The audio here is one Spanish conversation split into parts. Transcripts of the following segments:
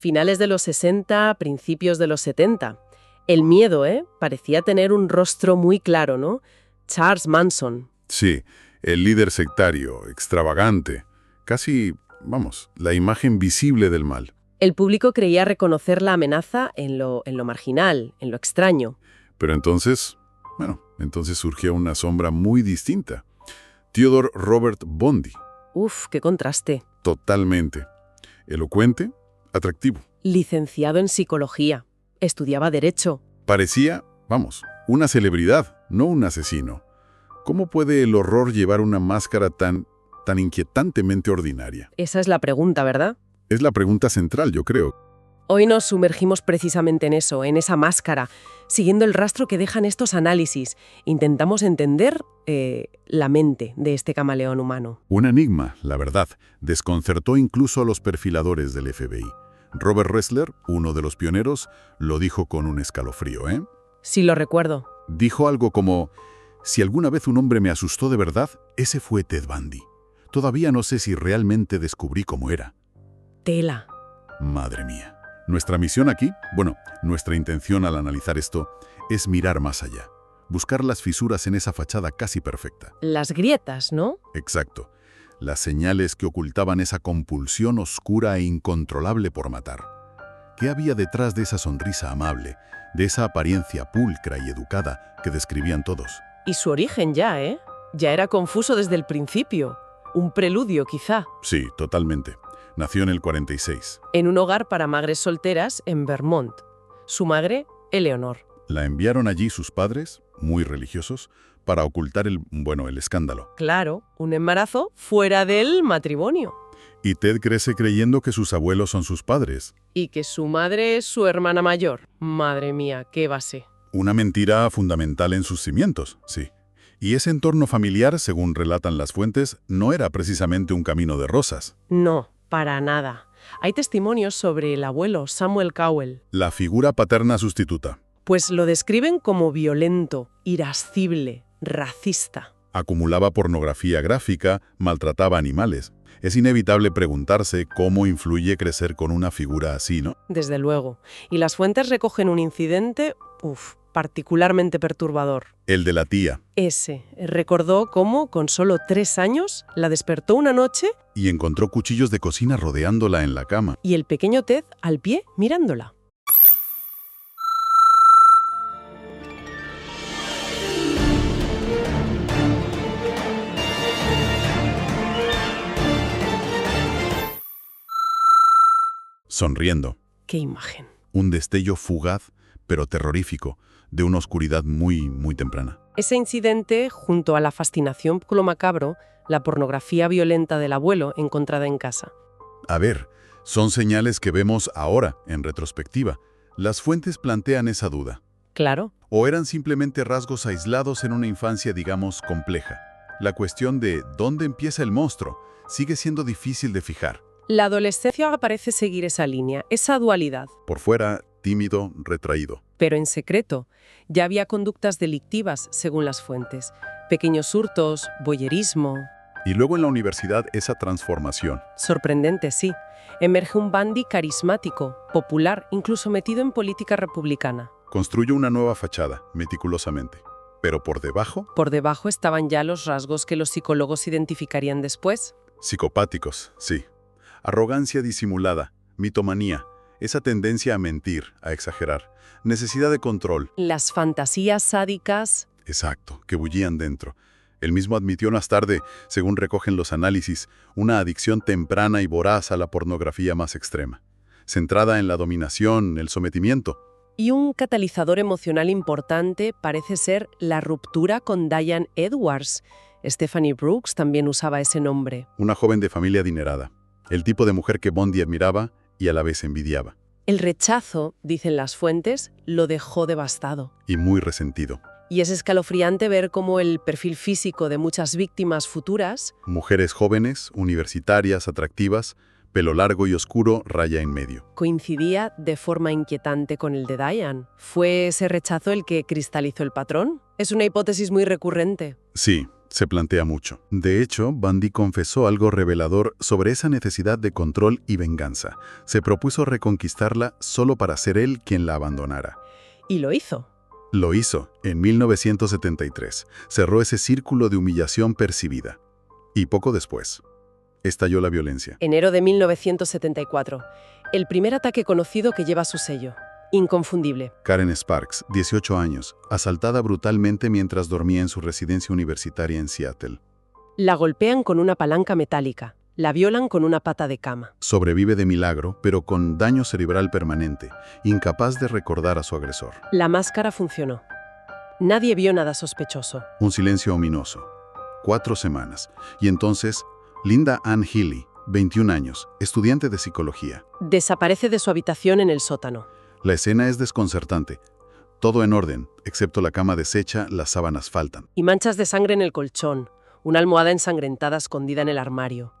Finales de los 60, principios de los 70. El miedo, parecía tener un rostro muy claro, ¿no? Charles Manson. Sí, el líder sectario, extravagante, casi, la imagen visible del mal. El público creía reconocer la amenaza en lo marginal, en lo extraño. Pero entonces surgió una sombra muy distinta. Theodore Robert Bundy. Uf, qué contraste. Totalmente. Elocuente, atractivo. Licenciado en psicología. Estudiaba Derecho. Parecía, una celebridad, no un asesino. ¿Cómo puede el horror llevar una máscara tan inquietantemente ordinaria? Esa es la pregunta, ¿verdad? Es la pregunta central, yo creo. Hoy nos sumergimos precisamente en eso, en esa máscara, siguiendo el rastro que dejan estos análisis. Intentamos entender la mente de este camaleón humano. Un enigma, la verdad. Desconcertó incluso a los perfiladores del FBI. Robert Ressler, uno de los pioneros, lo dijo con un escalofrío, ¿eh? Sí, lo recuerdo. Dijo algo como: si alguna vez un hombre me asustó de verdad, ese fue Ted Bundy. Todavía no sé si realmente descubrí cómo era. Tela. Madre mía. Nuestra misión aquí, nuestra intención al analizar esto, es mirar más allá. Buscar las fisuras en esa fachada casi perfecta. Las grietas, ¿no? Exacto. Las señales que ocultaban esa compulsión oscura e incontrolable por matar. ¿Qué había detrás de esa sonrisa amable, de esa apariencia pulcra y educada que describían todos? Y su origen ya, ¿eh? Ya era confuso desde el principio. Un preludio, quizá. Sí, totalmente. Nació en el 46. En un hogar para madres solteras en Vermont. Su madre, Eleanor. La enviaron allí sus padres, muy religiosos, para ocultar el escándalo. Claro, un embarazo fuera del matrimonio. Y Ted crece creyendo que sus abuelos son sus padres. Y que su madre es su hermana mayor. Madre mía, qué base. Una mentira fundamental en sus cimientos, sí. Y ese entorno familiar, según relatan las fuentes, no era precisamente un camino de rosas. No, para nada. Hay testimonios sobre el abuelo Samuel Cowell. La figura paterna sustituta. Pues lo describen como violento, irascible, racista. Acumulaba pornografía gráfica, maltrataba animales. Es inevitable preguntarse cómo influye crecer con una figura así, ¿no? Desde luego. Y las fuentes recogen un incidente, particularmente perturbador. El de la tía. Ese. Recordó cómo, con solo 3 años, la despertó una noche Y encontró cuchillos de cocina rodeándola en la cama. y el pequeño Ted al pie mirándola. Sonriendo. ¡Qué imagen! Un destello fugaz, pero terrorífico, de una oscuridad muy, muy temprana. Ese incidente, junto a la fascinación por lo macabro, la pornografía violenta del abuelo encontrada en casa. A ver, son señales que vemos ahora, en retrospectiva. Las fuentes plantean esa duda. Claro. ¿O eran simplemente rasgos aislados en una infancia, digamos, compleja? La cuestión de ¿dónde empieza el monstruo? Sigue siendo difícil de fijar. La adolescencia parece seguir esa línea, esa dualidad. Por fuera, tímido, retraído. Pero en secreto, ya había conductas delictivas, según las fuentes. Pequeños hurtos, voyerismo. Y luego en la universidad esa transformación. Sorprendente, sí. Emerge un Bundy carismático, popular, incluso metido en política republicana. Construye una nueva fachada, meticulosamente. Pero por debajo, estaban ya los rasgos que los psicólogos identificarían después. psicopáticos, sí. Arrogancia disimulada, mitomanía, esa tendencia a mentir, a exagerar, necesidad de control. Las fantasías sádicas. Exacto, que bullían dentro. Él mismo admitió más tarde, según recogen los análisis, una adicción temprana y voraz a la pornografía más extrema, centrada en la dominación, el sometimiento. Y un catalizador emocional importante parece ser la ruptura con Diane Edwards. Stephanie Brooks también usaba ese nombre. Una joven de familia adinerada, el tipo de mujer que Bundy admiraba y a la vez envidiaba. El rechazo, dicen las fuentes, lo dejó devastado. Y muy resentido. Y es escalofriante ver cómo el perfil físico de muchas víctimas futuras, Mujeres jóvenes, universitarias, atractivas, pelo largo y oscuro, raya en medio. coincidía de forma inquietante con el de Diane. ¿Fue ese rechazo el que cristalizó el patrón? Es una hipótesis muy recurrente. Sí, Se plantea mucho. De hecho, Bundy confesó algo revelador sobre esa necesidad de control y venganza. Se propuso reconquistarla solo para ser él quien la abandonara. Y lo hizo. Lo hizo. En 1973. Cerró ese círculo de humillación percibida. Y poco después, estalló la violencia. Enero de 1974. El primer ataque conocido que lleva su sello. Inconfundible. Karen Sparks, 18 años, asaltada brutalmente mientras dormía en su residencia universitaria en Seattle. La golpean con una palanca metálica. La violan con una pata de cama. Sobrevive de milagro, pero con daño cerebral permanente, incapaz de recordar a su agresor. La máscara funcionó. Nadie vio nada sospechoso. Un silencio ominoso. 4 semanas. Y entonces, Linda Ann Healy, 21 años, estudiante de psicología. Desaparece de su habitación en el sótano. La escena es desconcertante. Todo en orden, excepto la cama deshecha, las sábanas faltan. Y manchas de sangre en el colchón. Una almohada ensangrentada escondida en el armario.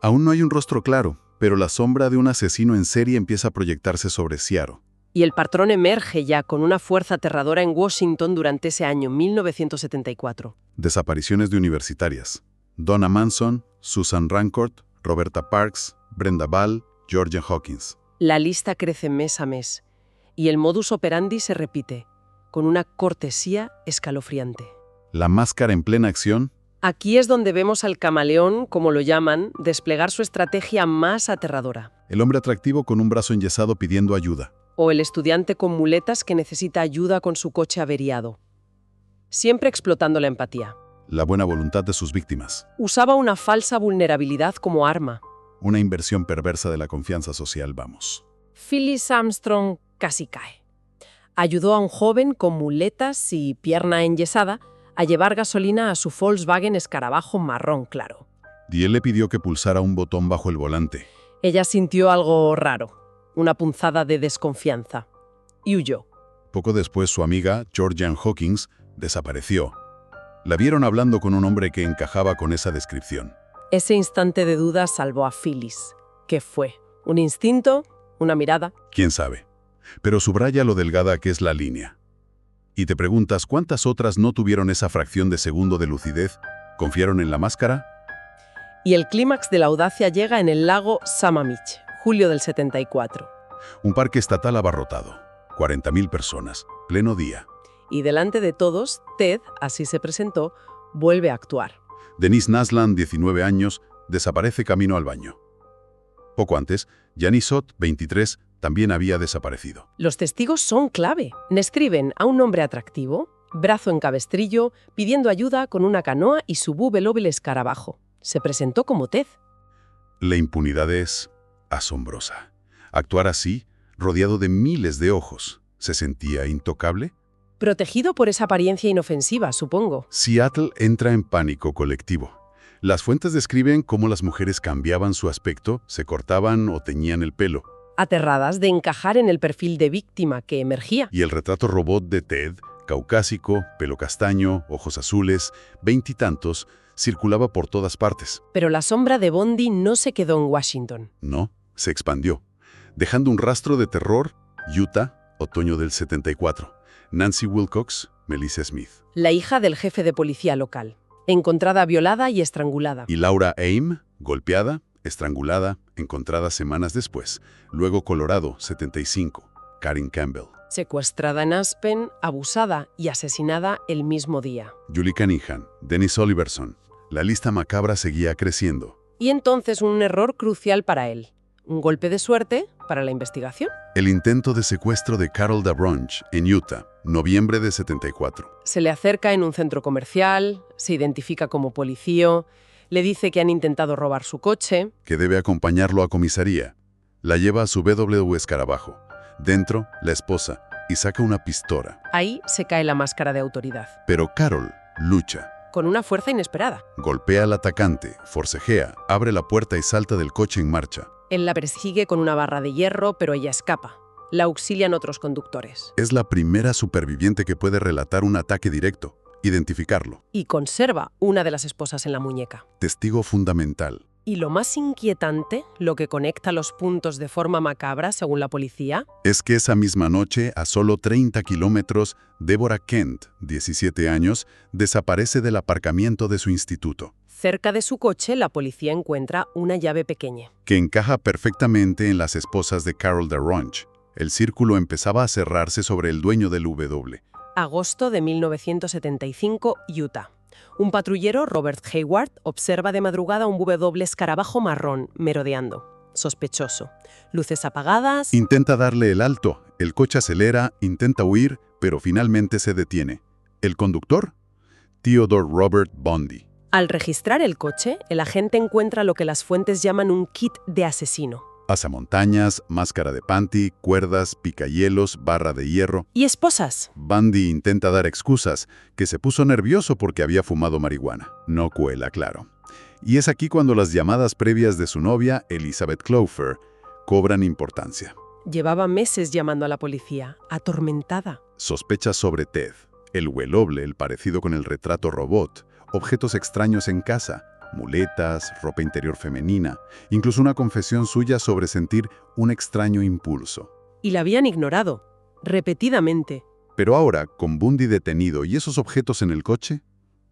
Aún no hay un rostro claro, pero la sombra de un asesino en serie empieza a proyectarse sobre Seattle. Y el patrón emerge ya con una fuerza aterradora en Washington durante ese año, 1974. Desapariciones de universitarias. Donna Manson, Susan Rancourt, Roberta Parks, Brenda Ball, Georgia Hawkins. La lista crece mes a mes. Y el modus operandi se repite, con una cortesía escalofriante. La máscara en plena acción. Aquí es donde vemos al camaleón, como lo llaman, desplegar su estrategia más aterradora. El hombre atractivo con un brazo enyesado pidiendo ayuda. O el estudiante con muletas que necesita ayuda con su coche averiado. Siempre explotando la empatía. La buena voluntad de sus víctimas. Usaba una falsa vulnerabilidad como arma. Una inversión perversa de la confianza social, vamos. Phyllis Armstrong casi cae. Ayudó a un joven con muletas y pierna enyesada a llevar gasolina a su Volkswagen Escarabajo marrón claro. Y él le pidió que pulsara un botón bajo el volante. Ella sintió algo raro, una punzada de desconfianza, y huyó. Poco después, su amiga, Georgia Hawkins, desapareció. La vieron hablando con un hombre que encajaba con esa descripción. Ese instante de duda salvó a Phyllis. ¿Qué fue? ¿Un instinto? ¿Una mirada? ¿Quién sabe? Pero subraya lo delgada que es la línea. Y te preguntas, ¿cuántas otras no tuvieron esa fracción de segundo de lucidez? ¿Confiaron en la máscara? Y el clímax de la audacia llega en el lago Sammamish, julio del 74. Un parque estatal abarrotado. 40.000 personas. Pleno día. Y delante de todos, Ted, así se presentó, vuelve a actuar. Denise Nasland, 19 años, desaparece camino al baño. Poco antes, Janice Ott, 23, también había desaparecido. Los testigos son clave. Describen a un hombre atractivo, brazo en cabestrillo, pidiendo ayuda con una canoa y su Bubble escarabajo. Se presentó como Ted. La impunidad es asombrosa. Actuar así, rodeado de miles de ojos, ¿se sentía intocable? Protegido por esa apariencia inofensiva, supongo. Seattle entra en pánico colectivo. Las fuentes describen cómo las mujeres cambiaban su aspecto, se cortaban o teñían el pelo. Aterradas de encajar en el perfil de víctima que emergía. Y el retrato robot de Ted, caucásico, pelo castaño, ojos azules, 20 y tantos, circulaba por todas partes. Pero la sombra de Bundy no se quedó en Washington. No, se expandió, dejando un rastro de terror. Utah, otoño del 74. Nancy Wilcox, Melissa Smith. La hija del jefe de policía local, encontrada violada y estrangulada. Y Laura Aim, golpeada, estrangulada, encontrada semanas después. Luego Colorado, 75. Karen Campbell. Secuestrada en Aspen, abusada y asesinada el mismo día. Julie Cunningham, Dennis Oliverson. La lista macabra seguía creciendo. Y entonces un error crucial para él. Un golpe de suerte para la investigación. El intento de secuestro de Carol DaBronch en Utah, noviembre de 74. Se le acerca en un centro comercial, se identifica como policía, le dice que han intentado robar su coche. Que debe acompañarlo a comisaría. La lleva a su BMW Escarabajo. Dentro, la esposa, y saca una pistola. Ahí se cae la máscara de autoridad. Pero Carol lucha. Con una fuerza inesperada. Golpea al atacante, forcejea, abre la puerta y salta del coche en marcha. Él la persigue con una barra de hierro, pero ella escapa. La auxilian otros conductores. Es la primera superviviente que puede relatar un ataque directo, identificarlo. Y conserva una de las esposas en la muñeca. Testigo fundamental. Y lo más inquietante, lo que conecta los puntos de forma macabra, según la policía, Es que esa misma noche, a solo 30 kilómetros, Deborah Kent, 17 años, desaparece del aparcamiento de su instituto, cerca de su coche la policía encuentra una llave pequeña. que encaja perfectamente en las esposas de Carol DaRonch. El círculo empezaba a cerrarse sobre el dueño del W. Agosto de 1975, Utah. Un patrullero, Robert Hayward, observa de madrugada un W escarabajo marrón merodeando. Sospechoso. Luces apagadas. Intenta darle el alto, el coche acelera, intenta huir, pero finalmente se detiene. ¿El conductor? Theodore Robert Bundy. Al registrar el coche, el agente encuentra lo que las fuentes llaman un kit de asesino. Pasamontañas, máscara de panty, cuerdas, picahielos, barra de hierro. ¿Y esposas? Bundy intenta dar excusas, que se puso nervioso porque había fumado marihuana. No cuela, claro. Y es aquí cuando las llamadas previas de su novia, Elizabeth Clover, cobran importancia. Llevaba meses llamando a la policía, atormentada. Sospechas sobre Ted, el hueloble, el parecido con el retrato robot, objetos extraños en casa, muletas, ropa interior femenina, incluso una confesión suya sobre sentir un extraño impulso. Y la habían ignorado, repetidamente. Pero ahora, con Bundy detenido y esos objetos en el coche,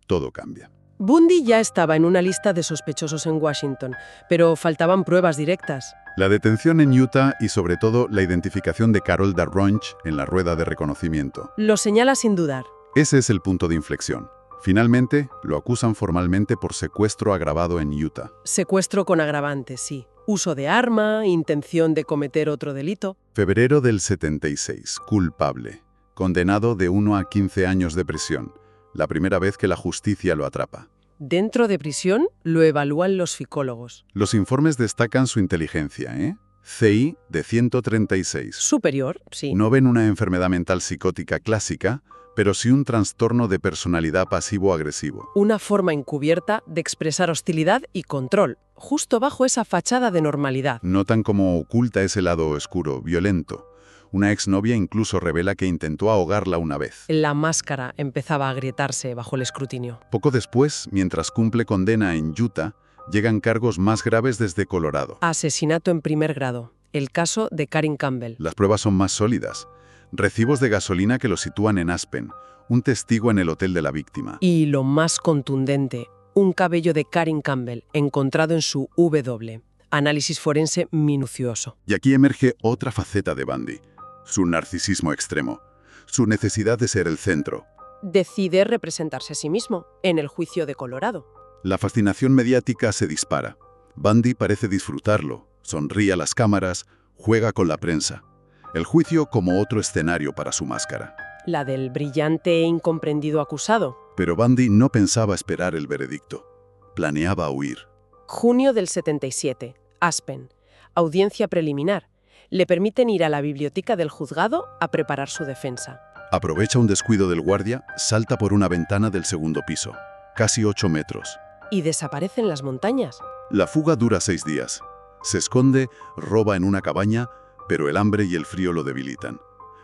todo cambia. Bundy ya estaba en una lista de sospechosos en Washington, pero faltaban pruebas directas. La detención en Utah y sobre todo la identificación de Carol DaRonch en la rueda de reconocimiento. Lo señala sin dudar. Ese es el punto de inflexión. Finalmente, lo acusan formalmente por secuestro agravado en Utah. Secuestro con agravantes, sí. Uso de arma, intención de cometer otro delito. Febrero del 76, culpable. Condenado de 1 a 15 años de prisión. La primera vez que la justicia lo atrapa. Dentro de prisión lo evalúan los psicólogos. Los informes destacan su inteligencia, ¿eh? CI de 136. Superior, sí. No ven una enfermedad mental psicótica clásica, pero sí un trastorno de personalidad pasivo-agresivo. Una forma encubierta de expresar hostilidad y control, justo bajo esa fachada de normalidad. Notan cómo oculta ese lado oscuro, violento. Una exnovia incluso revela que intentó ahogarla una vez. La máscara empezaba a agrietarse bajo el escrutinio. Poco después, mientras cumple condena en Utah, llegan cargos más graves desde Colorado. Asesinato en primer grado. El caso de Karen Campbell. Las pruebas son más sólidas. Recibos de gasolina que lo sitúan en Aspen, un testigo en el hotel de la víctima. Y lo más contundente, un cabello de Karen Campbell encontrado en su W. Análisis forense minucioso. Y aquí emerge otra faceta de Bundy. Su narcisismo extremo. Su necesidad de ser el centro. Decide representarse a sí mismo en el juicio de Colorado. La fascinación mediática se dispara. Bundy parece disfrutarlo. Sonríe a las cámaras, juega con la prensa. El juicio como otro escenario para su máscara. La del brillante e incomprendido acusado. Pero Bundy no pensaba esperar el veredicto. Planeaba huir. Junio del 77. Aspen. Audiencia preliminar. Le permiten ir a la biblioteca del juzgado a preparar su defensa. Aprovecha un descuido del guardia, salta por una ventana del segundo piso. Casi 8 metros. Y desaparece en las montañas. La fuga dura 6 días. Se esconde, roba en una cabaña, pero el hambre y el frío lo debilitan.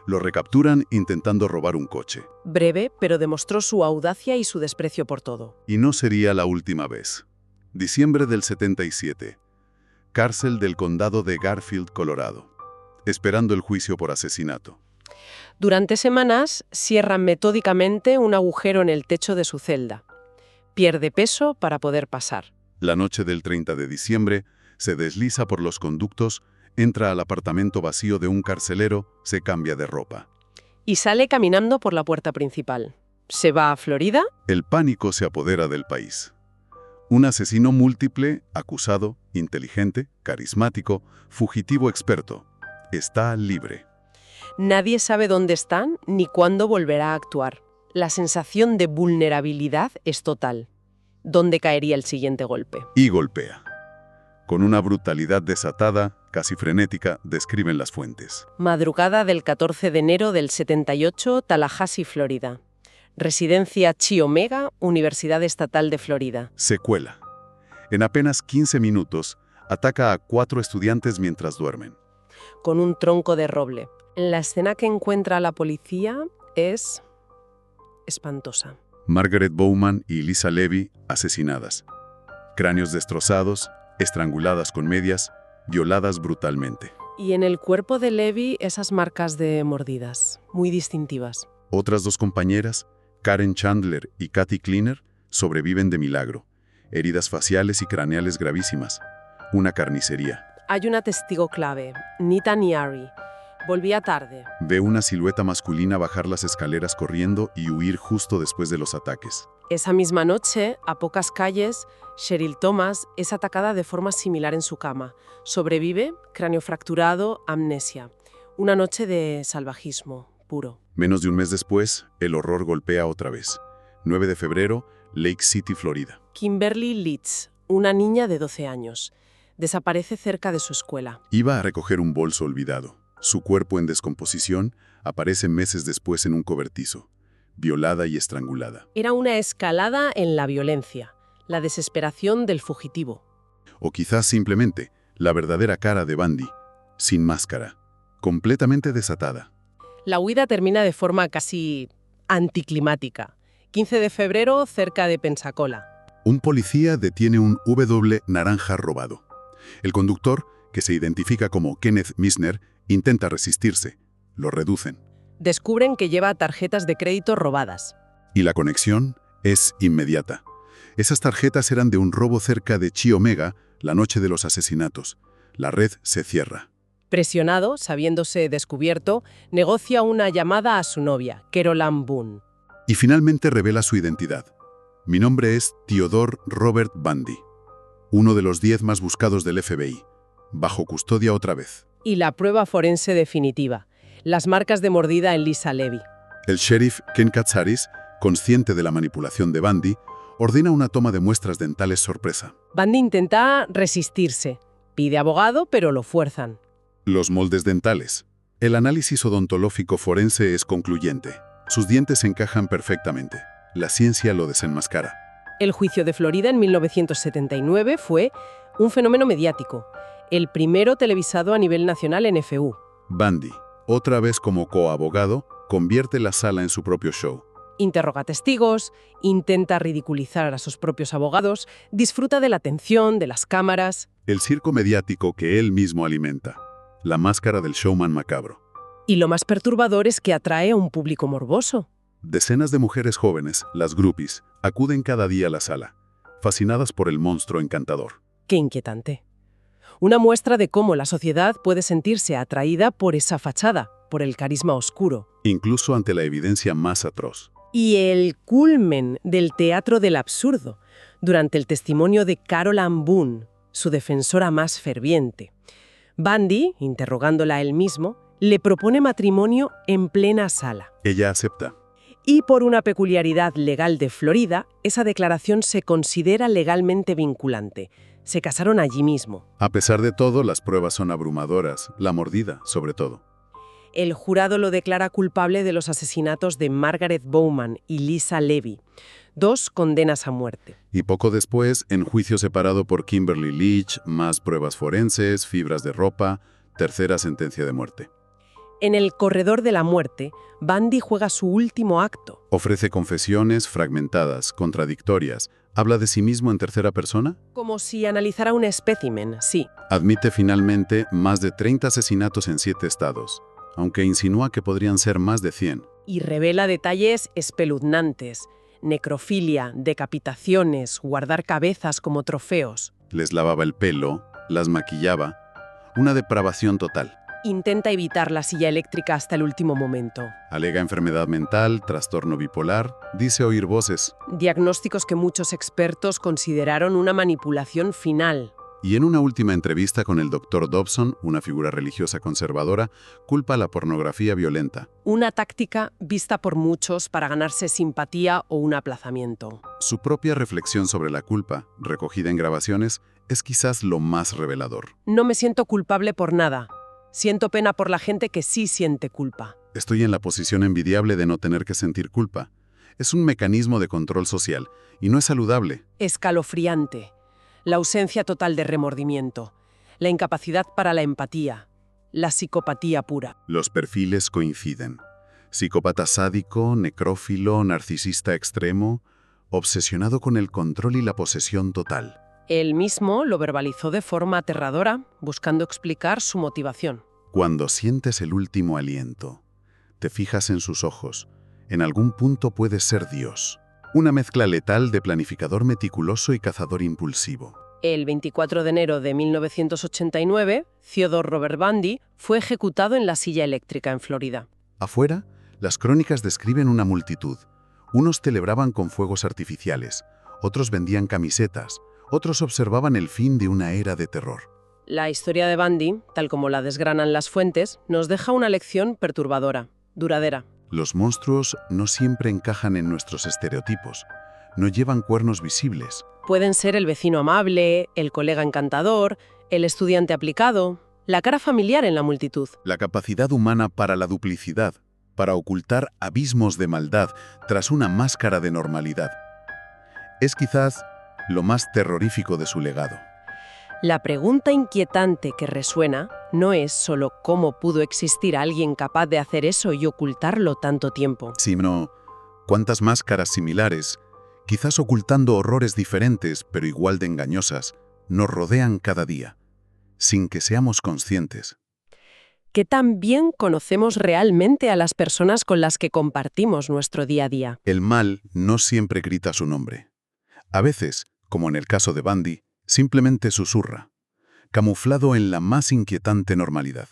Lo recapturan intentando robar un coche. Breve, pero demostró su audacia y su desprecio por todo. Y no sería la última vez. Diciembre del 77. Cárcel del condado de Garfield, Colorado. Esperando el juicio por asesinato. Durante semanas, cierra metódicamente un agujero en el techo de su celda. Pierde peso para poder pasar. La noche del 30 de diciembre, se desliza por los conductos, entra al apartamento vacío de un carcelero, se cambia de ropa. Y sale caminando por la puerta principal. Se va a Florida. El pánico se apodera del país. Un asesino múltiple, acusado, inteligente, carismático, fugitivo experto. Está libre. Nadie sabe dónde están ni cuándo volverá a actuar. La sensación de vulnerabilidad es total. ¿Dónde caería el siguiente golpe? Y golpea. Con una brutalidad desatada, casi frenética, describen las fuentes. Madrugada del 14 de enero del 78, Tallahassee, Florida. Residencia Chi Omega, Universidad Estatal de Florida. Secuela. En apenas 15 minutos, ataca a 4 estudiantes mientras duermen. Con un tronco de roble. La escena que encuentra la policía es espantosa. Margaret Bowman y Lisa Levy asesinadas. Cráneos destrozados, estranguladas con medias, violadas brutalmente. Y en el cuerpo de Levy esas marcas de mordidas, muy distintivas. Otras dos compañeras, Karen Chandler y Kathy Cleaner, sobreviven de milagro. Heridas faciales y craneales gravísimas. Una carnicería. Hay una testigo clave, Nita Niari. Volvía tarde. Ve una silueta masculina bajar las escaleras corriendo y huir justo después de los ataques. Esa misma noche, a pocas calles, Cheryl Thomas es atacada de forma similar en su cama. Sobrevive, cráneo fracturado, amnesia. Una noche de salvajismo puro. Menos de un mes después, el horror golpea otra vez. 9 de febrero, Lake City, Florida. Kimberly Leeds, una niña de 12 años. Desaparece cerca de su escuela. Iba a recoger un bolso olvidado. Su cuerpo en descomposición aparece meses después en un cobertizo, violada y estrangulada. Era una escalada en la violencia, la desesperación del fugitivo. O quizás simplemente la verdadera cara de Bundy, sin máscara, completamente desatada. La huida termina de forma casi anticlimática. 15 de febrero, cerca de Pensacola. Un policía detiene un W naranja robado. El conductor, que se identifica como Kenneth Misner, intenta resistirse. Lo reducen. Descubren que lleva tarjetas de crédito robadas. Y la conexión es inmediata. Esas tarjetas eran de un robo cerca de Chi Omega la noche de los asesinatos. La red se cierra. Presionado, sabiéndose descubierto, negocia una llamada a su novia, Carol Ann Boone. Y finalmente revela su identidad. Mi nombre es Theodore Robert Bundy, uno de los 10 más buscados del FBI. Bajo custodia otra vez. Y la prueba forense definitiva, las marcas de mordida en Lisa Levy. El sheriff Ken Katsaris, consciente de la manipulación de Bundy, ordena una toma de muestras dentales sorpresa. Bundy intenta resistirse. Pide abogado, pero lo fuerzan. Los moldes dentales. El análisis odontológico forense es concluyente. Sus dientes encajan perfectamente. La ciencia lo desenmascara. El juicio de Florida en 1979 fue un fenómeno mediático, el primero televisado a nivel nacional en FU. Bundy, otra vez como coabogado, convierte la sala en su propio show. Interroga testigos, intenta ridiculizar a sus propios abogados, disfruta de la atención, de las cámaras. El circo mediático que él mismo alimenta. La máscara del showman macabro. Y lo más perturbador es que atrae a un público morboso. Decenas de mujeres jóvenes, las groupies, acuden cada día a la sala, fascinadas por el monstruo encantador. ¡Qué inquietante! Una muestra de cómo la sociedad puede sentirse atraída por esa fachada, por el carisma oscuro. Incluso ante la evidencia más atroz. Y el culmen del teatro del absurdo, durante el testimonio de Carol Ann Boone, su defensora más ferviente. Bundy, interrogándola a él mismo, le propone matrimonio en plena sala. Ella acepta. Y por una peculiaridad legal de Florida, esa declaración se considera legalmente vinculante. Se casaron allí mismo. A pesar de todo, las pruebas son abrumadoras, la mordida, sobre todo. El jurado lo declara culpable de los asesinatos de Margaret Bowman y Lisa Levy, 2 condenas a muerte. Y poco después, en juicio separado por Kimberly Leach, más pruebas forenses, fibras de ropa, tercera sentencia de muerte. En el corredor de la muerte, Bundy juega su último acto. Ofrece confesiones fragmentadas, contradictorias. ¿Habla de sí mismo en tercera persona? Como si analizara un espécimen, sí. Admite finalmente más de 30 asesinatos en 7 estados, aunque insinúa que podrían ser más de 100. Y revela detalles espeluznantes. Necrofilia, decapitaciones, guardar cabezas como trofeos. Les lavaba el pelo, las maquillaba. Una depravación total. Intenta evitar la silla eléctrica hasta el último momento. Alega enfermedad mental, trastorno bipolar, dice oír voces. Diagnósticos que muchos expertos consideraron una manipulación final. Y en una última entrevista con el Dr. Dobson, una figura religiosa conservadora, culpa la pornografía violenta. Una táctica vista por muchos para ganarse simpatía o un aplazamiento. Su propia reflexión sobre la culpa, recogida en grabaciones, es quizás lo más revelador. No me siento culpable por nada. Siento pena por la gente que sí siente culpa. Estoy en la posición envidiable de no tener que sentir culpa. Es un mecanismo de control social y no es saludable. Escalofriante. La ausencia total de remordimiento. La incapacidad para la empatía. La psicopatía pura. Los perfiles coinciden. Psicópata sádico, necrófilo, narcisista extremo, obsesionado con el control y la posesión total. Él mismo lo verbalizó de forma aterradora, buscando explicar su motivación. Cuando sientes el último aliento, te fijas en sus ojos. En algún punto puedes ser Dios. Una mezcla letal de planificador meticuloso y cazador impulsivo. El 24 de enero de 1989, Theodore Robert Bundy fue ejecutado en la silla eléctrica en Florida. Afuera, las crónicas describen una multitud. Unos celebraban con fuegos artificiales, otros vendían camisetas, otros observaban el fin de una era de terror. La historia de Bundy, tal como la desgranan las fuentes, nos deja una lección perturbadora, duradera. Los monstruos no siempre encajan en nuestros estereotipos. No llevan cuernos visibles. Pueden ser el vecino amable, el colega encantador, el estudiante aplicado, la cara familiar en la multitud. La capacidad humana para la duplicidad, para ocultar abismos de maldad tras una máscara de normalidad. Es quizás lo más terrorífico de su legado. La pregunta inquietante que resuena no es solo cómo pudo existir alguien capaz de hacer eso y ocultarlo tanto tiempo, Sino, ¿cuántas máscaras similares, quizás ocultando horrores diferentes pero igual de engañosas, nos rodean cada día, sin que seamos conscientes? que también conocemos realmente a las personas con las que compartimos nuestro día a día. El mal no siempre grita su nombre. A veces, como en el caso de Bundy, simplemente susurra, camuflado en la más inquietante normalidad.